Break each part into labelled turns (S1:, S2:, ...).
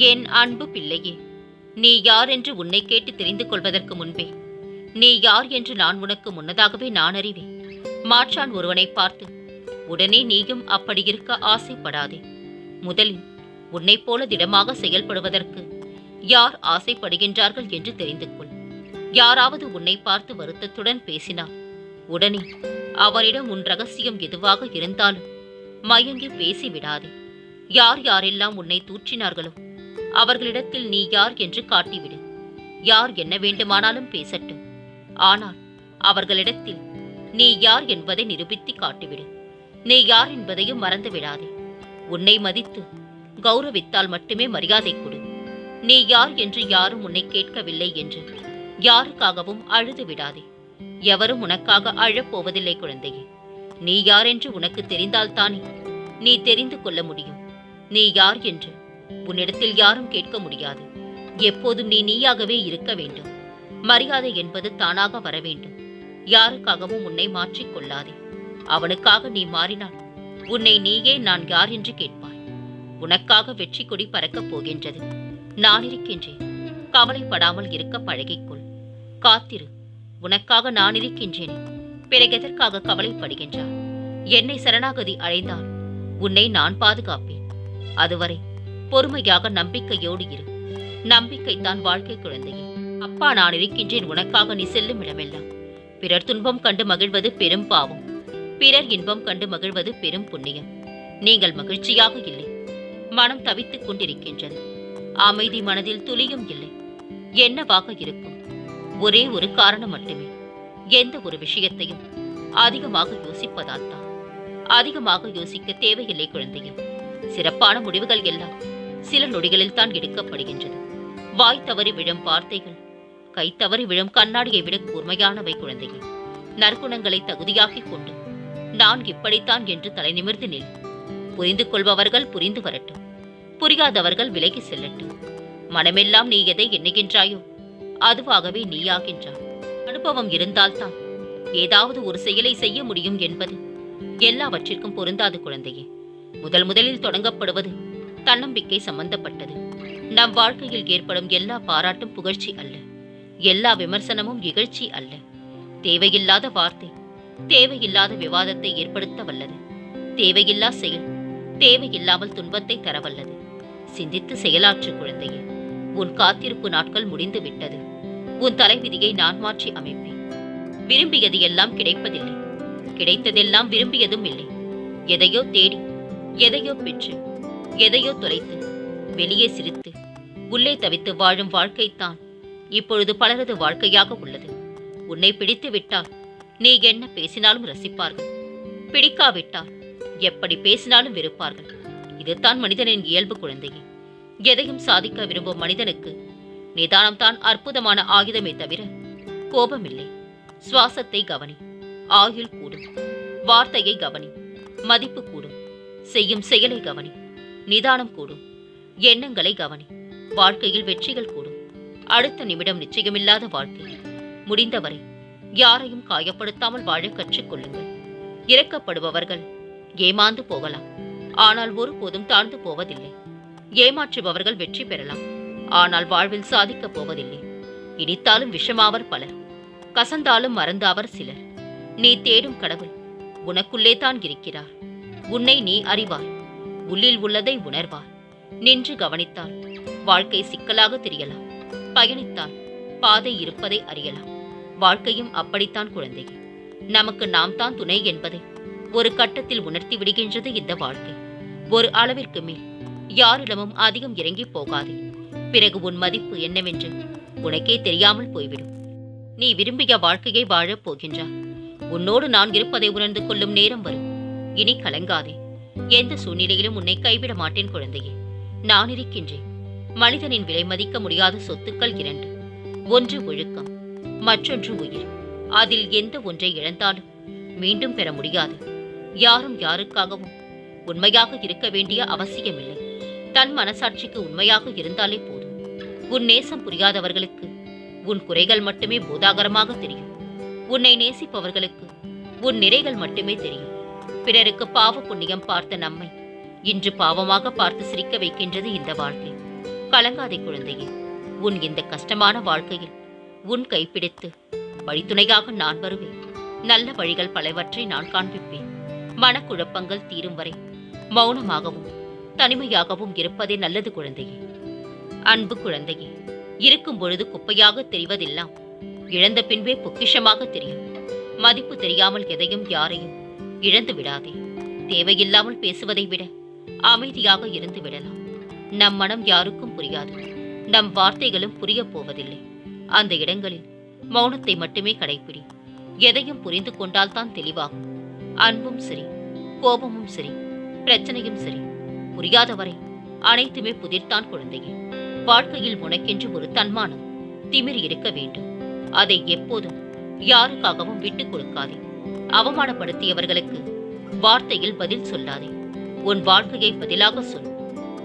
S1: என் அன்பு பிள்ளையே, நீ யார் என்று உன்னை கேட்டு தெரிந்து கொள்வதற்கு முன்பே நீ யார் என்று நான் உனக்கு முன்னதாகவே நான் அறிவேன். மாற்றான் ஒருவனை பார்த்து உடனே நீயும் அப்படி இருக்க ஆசைப்படாதே. முதலில் உன்னைப் போல திடமாக செயல்படுவதற்கு யார் ஆசைப்படுகின்றார்கள் என்று தெரிந்து கொள். யாராவது உன்னை பார்த்து வருத்தத்துடன் பேசினார் உடனே அவனிடம் உன் ரகசியம் எதுவாக இருந்தாலும் மயங்கி பேசிவிடாதே. யார் யாரெல்லாம் உன்னை தூற்றினார்களோ அவர்களிடத்தில் நீ யார் என்று காட்டிவிடு. யார் என்ன வேண்டுமானாலும் பேசட்டும், ஆனால் அவர்களிடத்தில் நீ யார் என்பதை நிரூபித்து காட்டிவிடு. நீ யார் என்பதையும் மறந்து விடாதே. உன்னை மதித்து கௌரவித்தால் மட்டுமே மரியாதை கொடு. நீ யார் என்று யாரும் உன்னை கேட்கவில்லை என்று யாருக்காகவும் அழுது விடாதே. எவரும் உனக்காக அழப்போவதில்லை குழந்தையே. நீ யார் என்று உனக்கு தெரிந்தால்தானே நீ தெரிந்து கொள்ள முடியும். நீ யார் என்று உன்னிடத்தில் யாரும் கேட்க முடியாது. எப்போதும் நீ நீயாகவே இருக்க வேண்டும். மரியாதை என்பது தானாக வர வேண்டும். யாருக்காகவும் உன்னை மாற்றிக் கொள்ளாதே. அவனுக்காக நீ மாறினால் உன்னை நீயே நான் யார் என்று கேட்பாய். உனக்காக வெற்றி கொடி பறக்கப் போகின்றது. நான் இருக்கின்றேன். கவலைப்படாமல் இருக்க பழகிக்கொள். காத்திரு. உனக்காக நான் இருக்கின்றேனே, பிறகு எதற்காக கவலைப்படுகின்றாய்? என்னை சரணாகதி அடைந்தால் உன்னை நான் பாதுகாப்பேன். அதுவரை பொறுமையாக நம்பிக்கையோடு இரு. நம்பிக்கைத்தான் வாழ்க்கை குழந்தையே. அப்பா நான் இருக்கின்றேன் உனக்காக. நீ செல்லும் இடமெல்லாம் பிறர் துன்பம் கண்டு மகிழ்வது பெரும் பாவம், பிறர் இன்பம் கண்டு மகிழ்வது பெரும் புண்ணியம். நீங்கள் மகிழ்ச்சியாக இல்லை. மனம் தவித்துக் கொண்டிருக்கின்றது. அமைதி மனதில் துளியும் இல்லை. என்னவாக இருக்கும்? ஒரே ஒரு காரணம் மட்டுமே. எந்த ஒரு விஷயத்தையும் அதிகமாக யோசிப்பதால் தான். அதிகமாக யோசிக்க தேவையில்லை குழந்தையும். சிறப்பான முடிவுகள் எல்லாம் சில நொடிகளில் தான் எடுக்கப்படுகின்றது. வாய் தவறி விழும் வார்த்தைகள் கை தவறி விழும் கண்ணாடியை விட கூர்மையானவை குழந்தையே. நற்குணங்களை தகுதியாக்கிக் கொண்டு நான் இப்படித்தான் என்று தலை நிமிர்ந்து நில். புரிந்து கொள்பவர்கள் புரிந்து வரட்டும், புரியாதவர்கள் விலகி செல்லட்டும். மனமெல்லாம் நீ எதை எண்ணுகின்றாயோ அதுவாகவே நீயாகின்றாய். அனுபவம் இருந்தால்தான் ஏதாவது ஒரு செயலை செய்ய முடியும் என்பது எல்லாவற்றிற்கும் பொருந்தாது குழந்தையே. முதலில் தொடங்கப்படுவது தன்னம்பிக்கை சம்பந்தப்பட்டது. நம் வாழ்க்கையில் ஏற்படும் எல்லா பாராட்டும் புகழ்ச்சி அல்ல. எல்லா விமர்சனமும் இகழ்ச்சி அல்ல. தேவையில்லாத வார்த்தை தேவையில்லாத விவாதத்தை ஏற்படுத்த வல்லது. தேவையில்லா செயல் தேவையில்லாமல் துன்பத்தை தரவல்லது. சிந்தித்து செயலாற்று குழந்தையே. உன் காத்திருப்பு நாட்கள் முடிந்து விட்டது. உன் தலைவிதியை நான் மாற்றி அமைப்பேன். விரும்பியது எல்லாம் கிடைப்பதில்லை. கிடைத்ததெல்லாம் விரும்பியதும் இல்லை. எதையோ தேடி எதையோ பெற்று எதையோ தொலைத்து வெளியே சிரித்து உள்ளே தவித்து வாழும் வாழ்க்கைத்தான் இப்பொழுது பலரது வாழ்க்கையாக உள்ளது. உன்னை பிடித்து விட்டால் நீ என்ன பேசினாலும் ரசிப்பார்கள். பிடிக்காவிட்டால் எப்படி பேசினாலும் வெறுப்பார்கள். இதுதான் மனிதனின் இயல்பு குழந்தையே. எதையும் சாதிக்க விரும்பும் மனிதனுக்கு நிதானம்தான் அற்புதமான ஆயுதமே தவிர கோபமில்லை. சுவாசத்தை கவனி, ஆயுள் கூடும். வார்த்தையை கவனி, மதிப்பு கூடும். செய்யும் செயலை கவனி, நிதானம் கூடும். எண்ணங்களை கவனி, வாழ்க்கையில் வெற்றிகள் கூடும். அடுத்த நிமிடம் நிச்சயமில்லாத வாழ்க்கை. முடிந்தவரை யாரையும் காயப்படுத்தாமல் வாழ கற்றுக்கொள்ளுங்கள். இறக்கப்படுபவர்கள் ஏமாந்து போகலாம், ஆனால் ஒருபோதும் தாழ்ந்து போவதில்லை. ஏமாற்றுபவர்கள் வெற்றி பெறலாம், ஆனால் வாழ்வில் சாதிக்கப் போவதில்லை. இனித்தாலும் விஷமாவர் பலர், கசந்தாலும் மறந்தாவர் சிலர். நீ தேடும் கடவுள் உனக்குள்ளே தான் இருக்கிறார். உன்னை நீ அறிவாய். உள்ளில் உள்ளதை உணர்வார். நின்று கவனித்தால் வாழ்க்கை சிக்கலாக தெரியலாம். பயணித்தால் பாதை இருப்பதை அறியலாம். வாழ்க்கையும் அப்படித்தான் குழந்தையே. நமக்கு நாம் தான் துணை என்பதை ஒரு கட்டத்தில் உணர்த்தி விடுகின்றது இந்த வாழ்க்கை. ஒரு அளவிற்கு மேல் யாரிடமும் அதிகம் இறங்கி போகாதே. பிறகு உன் மதிப்பு என்னவென்று உனக்கே தெரியாமல் போய்விடும். நீ விரும்பிய வாழ்க்கையை வாழப் போகின்றாய். உன்னோடு நான் இருப்பதை உணர்ந்து கொள்ளும் நேரம் வரும். இனி கலங்காதே. எந்த சூழ்நிலையிலும் உன்னை கைவிட மாட்டேன் குழந்தையே. நான் இருக்கின்றேன். மனிதனின் விலை மதிக்க முடியாத சொத்துக்கள் இரண்டு. ஒன்று ஒழுக்கம், மற்றொன்று உயிர். அதில் எந்த ஒன்றை இழந்தாலும் மீண்டும் பெற முடியாது. யாரும் யாருக்காகவும் உண்மையாக இருக்க வேண்டிய அவசியமில்லை. தன் மனசாட்சிக்கு உண்மையாக இருந்தாலே போதும். உன் நேசம் புரியாதவர்களுக்கு உன் குறைகள் மட்டுமே போதாகரமாக தெரியும். உன்னை நேசிப்பவர்களுக்கு உன் நிறைகள் மட்டுமே தெரியும். பிறருக்கு பாவ புண்ணியம் பார்த்த நம்மை இன்று பாவமாக பார்த்து சிரிக்க வைக்கின்றது இந்த வாழ்க்கை. கலங்காதே குழந்தையே. உன் இந்த கஷ்டமான வாழ்க்கையில் உன் கைப்பிடித்து வழித்துணையாக நான் வருவேன். நல்ல வழிகள் பலவற்றை நான் காண்பிப்பேன். மனக்குழப்பங்கள் தீரும் வரை மௌனமாகவும் தனிமையாகவும் இருப்பதே நல்லது குழந்தையே. அன்பு குழந்தையே, இருக்கும் பொழுது குப்பையாக தெரிவதெல்லாம் இழந்த பின்பே பொக்கிஷமாக தெரியும். மதிப்பு தெரியாமல் எதையும் யாரையும் இழந்து விடாதே. தேவையில்லாமல் பேசுவதை விட அமைதியாக இருந்து விடலாம். நம் மனம் யாருக்கும் புரியாது. நம் வார்த்தைகளும் புரியப் போவதில்லை. அந்த இடங்களில் மௌனத்தை மட்டுமே கடைப்பிடி. எதையும் புரிந்து கொண்டால்தான் தெளிவாகும். அன்பும் சரி, கோபமும் சரி, பிரச்சனையும் சரி, புரியாதவரை அனைத்துமே புதிர்தான் குழந்தையே. வாழ்க்கையில் உனக்கென்று ஒரு தன்மானம், திமிர் இருக்க வேண்டும். அதை எப்போதும் யாருக்காகவும் விட்டுக் கொடுக்காதே. அவமானப்படுத்தியவர்களுக்கு வார்த்தையில் பதில் சொல்லாதே. உன் வாழ்க்கையை பதிலாக சொல்.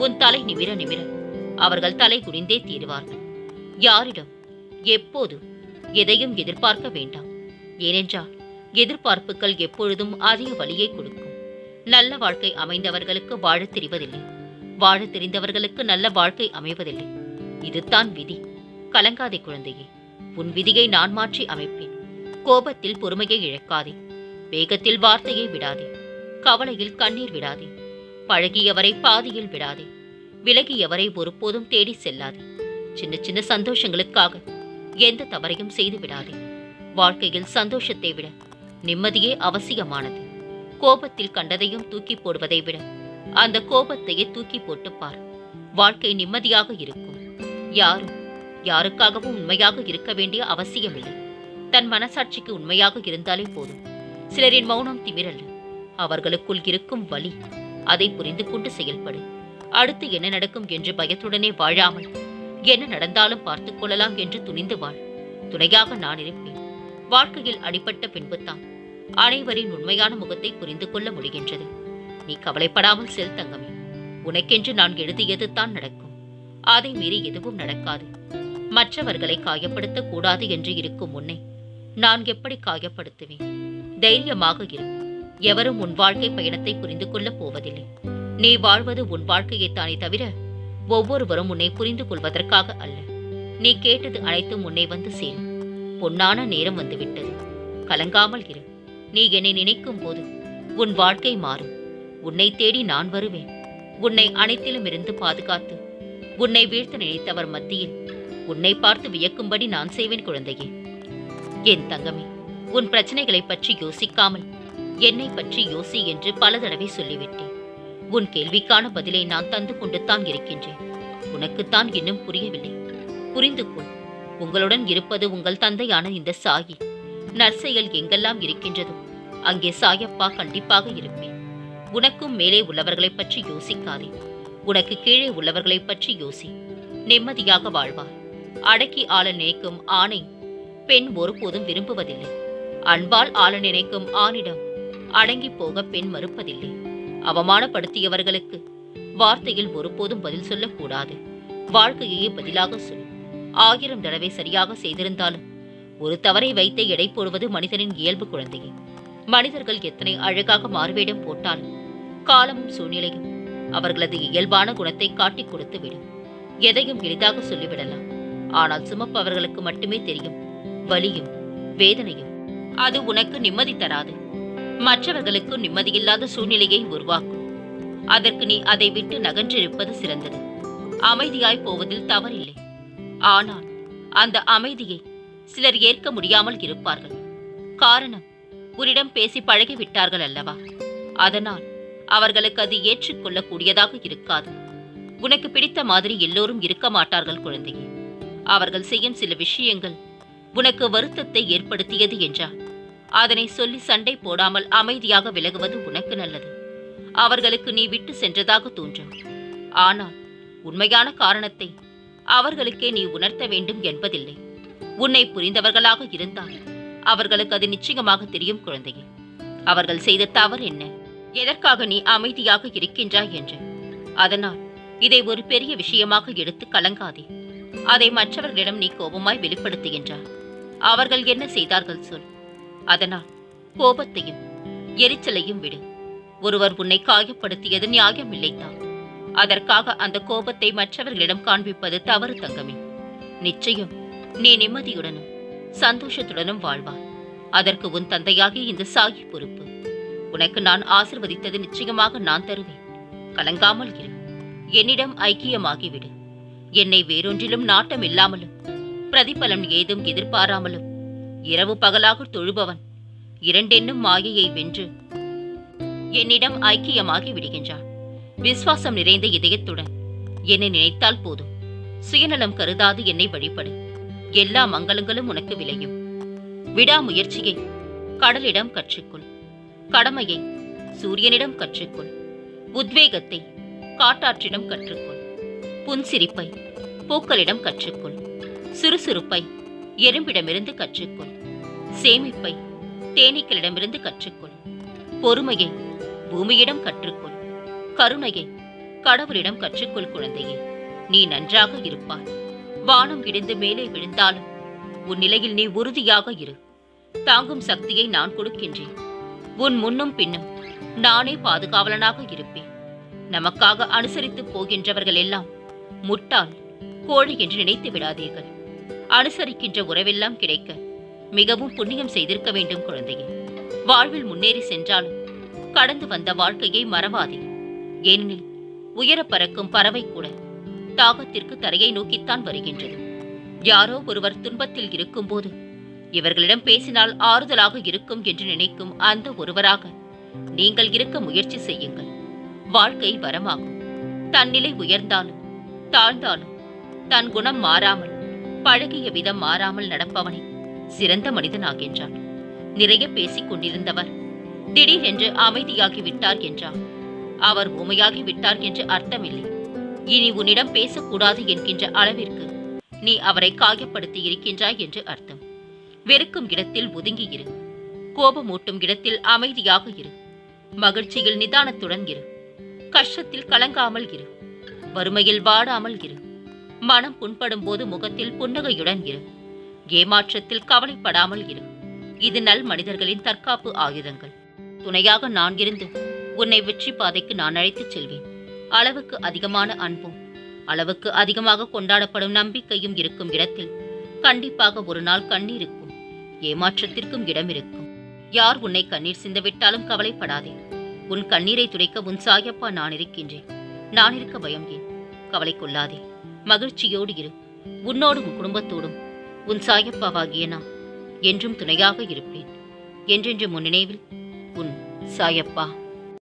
S1: உன் தலை நிமிர நிமிர அவர்கள் தலை குனிந்தே தீருவார்கள். யாரிடம் எப்போதும் எதையும் எதிர்பார்க்க வேண்டாம். ஏனென்றால் எதிர்பார்ப்புகள் எப்பொழுதும் அதிக வலியை கொடுக்கும். நல்ல வாழ்க்கை அமைந்தவர்களுக்கு வாழத் தெரிவதில்லை. வாழத் தெரிந்தவர்களுக்கு நல்ல வாழ்க்கை அமைவதில்லை. இதுதான் விதி. கலங்காதே குழந்தையே. உன் விதியை நான் மாற்றி அமைப்பேன். கோபத்தில் பொறுமையை இழக்காதே. வேகத்தில் வார்த்தையை விடாதே. கவலையில் கண்ணீர் விடாதே. பழகியவரை பாதியில் விடாதே. விலகியவரை ஒருபோதும் தேடி செல்லாதே. சின்ன சின்ன சந்தோஷங்களுக்காக எந்த தவறையும் செய்து விடாதே. வாழ்க்கையில் சந்தோஷத்தை விட நிம்மதியே அவசியமானது. கோபத்தில் கண்டதையும் தூக்கி போடுவதை விட அந்த கோபத்தையே தூக்கி போட்டு பார். வாழ்க்கை நிம்மதியாக இருக்கும். யாரும் யாருக்காகவும் உண்மையாக இருக்க வேண்டிய அவசியமில்லை. தன் மனசாட்சிக்கு உண்மையாக இருந்தாலே போதும். சிலரின் மௌனம் திமிரல்ல, அவர்களுக்குள் இருக்கும் வலி. அதை புரிந்து கொண்டு செயல்படு. அடுத்து என்ன நடக்கும் என்று பயத்துடனே வாழாமல் என்ன நடந்தாலும் பார்த்துக் கொள்ளலாம் என்று துணிந்து வாழ். துணையாக நான் இருப்பேன். வாழ்க்கையில் அடிபட்ட பின்புதான் அனைவரின் உண்மையான முகத்தை புரிந்து கொள்ள முடிகின்றது. நீ கவலைப்படாமல் செல் தங்கமே. உனக்கென்று நான் எழுதியது தான் நடக்கும். அதை மீறி எதுவும் நடக்காது. மற்றவர்களை காயப்படுத்தக் கூடாது என்று இருக்கும் உன்னை நான் எப்படி காயப்படுத்துவேன்? தைரியமாக இரு. எவரும் உன் வாழ்க்கை பயணத்தை புரிந்து கொள்ளப் போவதில்லை. நீ வாழ்வது உன் வாழ்க்கையைத்தானே தவிர ஒவ்வொருவரும் உன்னை புரிந்து கொள்வதற்காக அல்ல. நீ கேட்டது அனைத்தும் உன்னை வந்து சேரும். பொன்னான நேரம் வந்துவிட்டது. கலங்காமல் இரு. நீ என்னை நினைக்கும் போது உன் வாழ்க்கை மாறும். உன்னை தேடி நான் வருவேன். உன்னை அனைத்திலும் இருந்து பாதுகாத்து உன்னை வீழ்த்த நினைத்தவர் மத்தியில் உன்னை பார்த்து வியக்கும்படி நான் செய்வேன் குழந்தையே. என் தங்கமே, உன் பிரச்சனைகளை பற்றி யோசிக்காமல் என்னை பற்றி யோசி என்று பல தடவை சொல்லிவிட்டேன். உன் கேள்விக்கான பதிலை நான் தந்து கொண்டுத்தான் இருக்கின்றேன். உனக்குத்தான் இன்னும் புரியவில்லை. புரிந்து கொள். உங்களுடன் இருப்பது உங்கள் தந்தையான இந்த சாயி. நற்செயல் எங்கெல்லாம் இருக்கின்றதோ அங்கே சாயப்பா கண்டிப்பாக இருப்பேன். உனக்கும் மேலே உள்ளவர்களை பற்றி யோசிக்காதே. உனக்கு கீழே உள்ளவர்களை பற்றி யோசி. நிம்மதியாக வாழ்வார். அடக்கி ஆள நினைக்கும் ஆணை பெண் ஒருபோதும் விரும்புவதில்லை. அன்பால் ஆள நினைக்கும் ஆணிடம் அடங்கி போக பெண் மறுப்பதில்லை. அவமானப்படுத்தியவர்களுக்கு வார்த்தையில் ஒருபோதும் பதில் சொல்லக்கூடாது. வாழ்க்கையே பதிலாக சொல். 1000 தடவை சரியாக செய்திருந்தாலும் ஒரு தவறை வைத்து எடை போடுவது மனிதனின் இயல்பு குழந்தையே. மனிதர்கள் எத்தனை அழகாக மாறுவேடம் போட்டாலும் காலமும் சூழ்நிலையும் அவர்களது இயல்பான குணத்தை காட்டிக் கொடுத்து விடும். எதையும் எளிதாக சொல்லிவிடலாம். ஆனால் சுமப்பவர்களுக்கு மட்டுமே தெரியும் வலியும் வேதனையும். அது உனக்கு நிம்மதி தராது. மற்றவர்களுக்கு நிம்மதியில்லாத சூழ்நிலையை உருவாக்கும். அதற்கு நீ அதை விட்டு நகன்றிருப்பது சிறந்தது. அமைதியாய் போவதில் தவறில்லை. ஆனால் அந்த அமைதியை சிலர் ஏற்க முடியாமல் இருப்பார்கள். காரணம், உன்னிடம் பேசி பழகிவிட்டார்கள் அல்லவா? அதனால் அவர்களுக்கு அது ஏற்றுக்கொள்ளக்கூடியதாக இருக்காது. உனக்கு பிடித்த மாதிரி எல்லோரும் இருக்க மாட்டார்கள் குழந்தையே. அவர்கள் செய்யும் சில விஷயங்கள் உனக்கு வருத்தத்தை ஏற்படுத்தியது என்றால் அதனை சொல்லி சண்டை போடாமல் அமைதியாக விலகுவது உனக்கு நல்லது. அவர்களுக்கு நீ விட்டு சென்றதாக தோன்றும். ஆனால் உண்மையான காரணத்தை அவர்களுக்கே நீ உணர்த்த வேண்டும் என்பதில்லை. உன்னை புரிந்தவர்களாக இருந்தால் அவர்களுக்கு அது நிச்சயமாக தெரியும் குழந்தையே. அவர்கள் செய்த தவறு என்ன, எதற்காக நீ அமைதியாக இருக்கின்றாய் என்று. அதனால் இதை ஒரு பெரிய விஷயமாக எடுத்து கலங்காதே. அதை மற்றவர்களிடம் நீ கோபமாய் வெளிப்படுத்துகின்றாய். அவர்கள் என்ன செய்தார்கள் சொல். அதனால் கோபத்தையும் எரிச்சலையும் விடு. ஒருவர் உன்னை காயப்படுத்தியது நியாயமில்லைதான். அதற்காக அந்த கோபத்தை மற்றவர்களிடம் காண்பிப்பது தவறு தங்கமே. நிச்சயம் நீ நிம்மதியுடனும் சந்தோஷத்துடனும் வாழ்வாய். அதற்கு உன் தந்தையாகிய இந்த சாயி பொறுப்பு. உனக்கு நான் ஆசிர்வதித்தது நிச்சயமாக நான் தருவேன். கலங்காமல் இரு. என்னிடம் ஐக்கியமாகிவிடு. என்னை வேறொன்றிலும் நாட்டம் இல்லாமலும் பிரதிபலன் ஏதும் எதிர்பாராமலும் இரவு பகலாக தொழுபவன் இரண்டென்னும் மாயையை வென்று என்னிடம் ஐக்கியமாகி விடுகின்றான். விசுவாசம் நிறைந்த இதயத்துடன் என்னை நினைத்தால் போதும். சுயநலம் கருதாது என்னை வழிபடு. எல்லா மங்களங்களும் உனக்கு விளையும். விடாமுயற்சியை கடலிடம் கற்றுக்கொள். கடமையை சூரியனிடம் கற்றுக்கொள். உத்வேகத்தை காட்டாற்றிடம் கற்றுக்கொள். புன்சிரிப்பை பூக்களிடம் கற்றுக்கொள். சுறுசுறுப்பை எறும்பிடமிருந்து கற்றுக்கொள். சேமிப்பை தேனீக்களிடமிருந்து கற்றுக்கொள். பொறுமையை பூமியிடம் கற்றுக்கொள். கருணையை கடவுளிடம் கற்றுக்கொள். குழந்தையே, நீ நன்றாக இருப்பாய். வானம் இடிந்து மேலே விழுந்தாலும் உன் நிலையில் நீ உறுதியாக இரு. தாங்கும் சக்தியை நான் கொடுக்கின்றேன். உன் முன்னும் பின்னும் நானே பாதுகாவலனாக இருப்பேன். நமக்காக அனுசரித்து போகின்றவர்கள் எல்லாம் முட்டாள் கோழை என்று நினைத்து விடாதீர்கள். அனுசரிக்கின்ற உறவெல்லாம் கிடைக்க மிகவும் புண்ணியம் செய்திருக்க வேண்டும். குழந்தையே, வாழ்வில் முன்னேறி சென்றாலும் கடந்து வந்த வாழ்க்கையை மறவாதே. ஏனெனில் உயர பறக்கும் பறவை கூட தாகத்திற்கு தரையை நோக்கித்தான் வருகின்றது. யாரோ ஒருவர் துன்பத்தில் இருக்கும்போது இவர்களிடம் பேசினால் ஆறுதலாக இருக்கும் என்று நினைக்கும் அந்த ஒருவராக நீங்கள் இருக்க முயற்சி செய்யுங்கள். வாழ்க்கை வரமாகும். தன்னிலை உயர்ந்தாலும் தாழ்ந்தாலும் தன் குணம் மாறாமல் பழகிய விதம் மாறாமல் நடப்பவனே சிறந்த மனிதனாகின்றான். நிறைய பேசிக் கொண்டிருந்தவர் திடீரென்று அமைதியாகிவிட்டார் என்றார். அவர் ஊமையாகிவிட்டார் என்று அர்த்தமில்லை. இனி உன்னிடம் பேசக்கூடாது என்கின்ற அளவிற்கு நீ அவரை காயப்படுத்தி இருக்கின்றாய் என்று அர்த்தம். வெறுக்கும் இடத்தில் ஒதுங்கி இரு. கோபமூட்டும் இடத்தில் அமைதியாக இரு. மகிழ்ச்சியில் நிதானத்துடன் இரு. கஷ்டத்தில் கலங்காமல் இரு. வறுமையில் வாடாமல் இரு. மனம் புண்படும் போது முகத்தில் புன்னகையுடன் இரு. ஏமாற்றத்தில் கவலைப்படாமல் இரு. இது நல் மனிதர்களின் தற்காப்பு ஆயுதங்கள். துணையாக நான் இருந்து உன்னை வெற்றி பாதைக்கு நான் அழைத்துச் செல்வேன். அளவுக்கு அதிகமான அன்பும் அளவுக்கு அதிகமாக கொண்டாடப்படும் நம்பிக்கையும் இருக்கும் இடத்தில் கண்டிப்பாக ஒரு நாள் கண்ணீருக்கும் ஏமாற்றத்திற்கும் இடம் இருக்கும். யார் உன்னை கண்ணீர் சிந்தவிட்டாலும் கவலைப்படாதே. உன் கண்ணீரை துடைக்க உன் சாயப்பா நான் இருக்கின்றேன். நான் இருக்க பயம் ஏன்? கவலை கொள்ளாதே. மகிழ்ச்சியோடு இரு. உன்னோடும் உன் குடும்பத்தோடும் உன் சாயப்பாவாகிய நான் என்றும் துணையாக இருப்பேன். என்றென்று முன் நினைவில் உன் சாயப்பா.